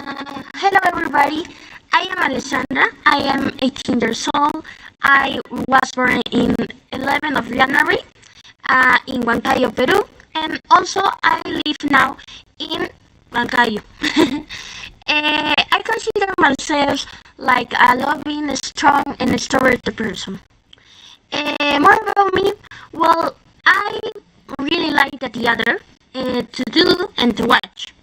Hello everybody, I am Alessandra, I am 18 years old. I was born in 11th of January in Huancayo, Peru, and also I live now in Huancayo. I consider myself like a loving, strong, and extroverted person. More about me, well, I really like the theater to do and to watch.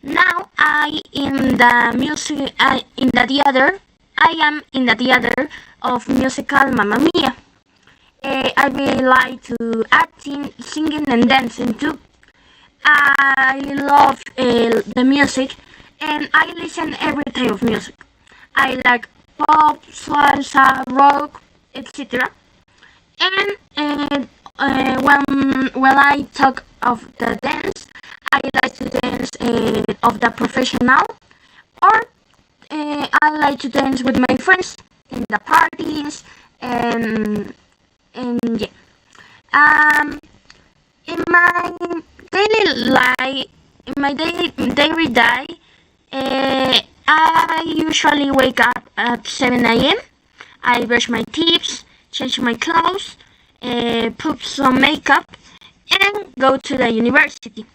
Now I in the music in the theater. I am in the theater of musical Mamma Mia. I really like to acting, singing, and dancing too. I love the music, and I listen every type of music. I like pop, salsa, rock, etc. And when I talk of the dance, I like to dance of the professional, or I like to dance with my friends in the parties, and yeah. Um, in my daily life, in my daily day, I usually wake up at 7 a.m. I brush my teeth, change my clothes, put some makeup, and go to the university.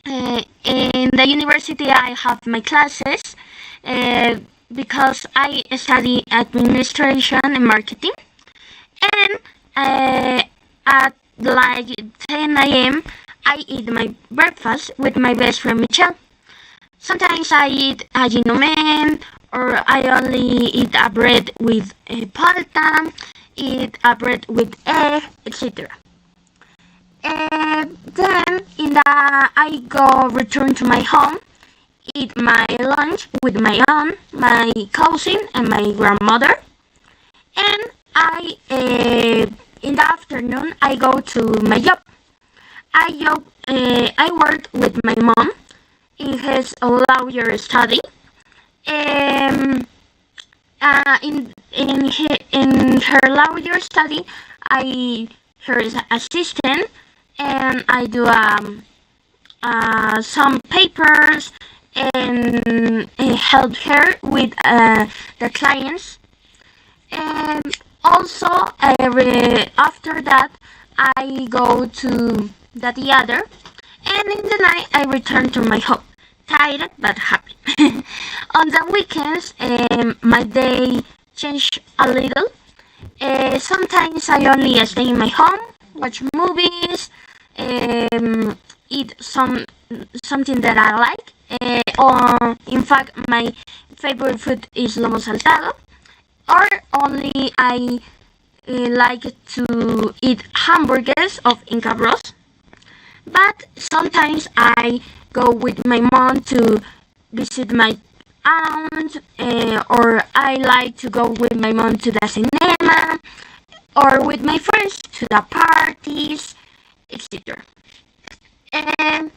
In the university, I have my classes because I study administration and marketing. And at like 10 a.m., I eat my breakfast with my best friend Michelle. Sometimes I eat a ginomen, or I only eat a bread with palta, eat a bread with egg, etc. Then I go return to my home, eat my lunch with my aunt, my cousin, and my grandmother. And in the afternoon I go to my job. I work with my mom in his lawyer study. In her lawyer study, I her assistant, and I do some papers and help her with the clients. And also, after that, I go to the theater, and in the night I return to my home, tired but happy. On the weekends, my day change a little. Sometimes I only stay in my home, watch movies, eat something that I like. Or in fact, my favorite food is lomo saltado. Or only I like to eat hamburgers of Inca Bros. But sometimes I go with my mom to visit my aunt, or I like to go with my mom to the cinema, or with my friends to the parties, etc. And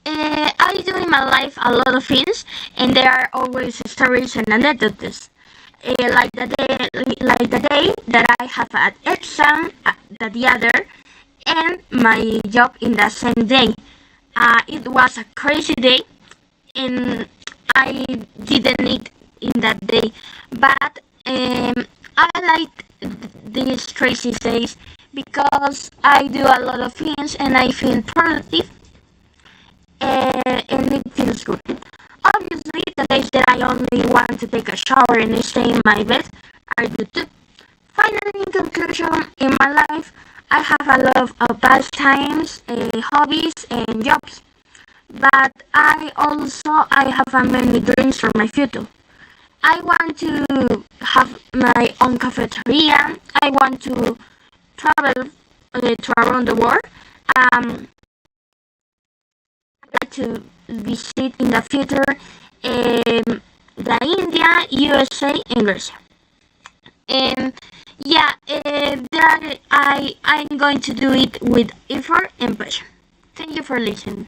I do in my life a lot of things, and there are always stories and anecdotes. Like the day that I have an exam, the other, and my job in the same day. It was a crazy day, and I didn't eat in that day, but I like these crazy days because I do a lot of things and I feel productive, and it feels good. Obviously, the days that I only want to take a shower and stay in my bed are good too. Finally, in conclusion, in my life, I have a lot of pastimes, hobbies, and jobs. But I have many dreams for my future. I want to have my own cafeteria. I want to travel to around the world. I'd like to visit in the future the India, USA, and Russia. And yeah, I'm going to do it with effort and passion. Thank you for listening.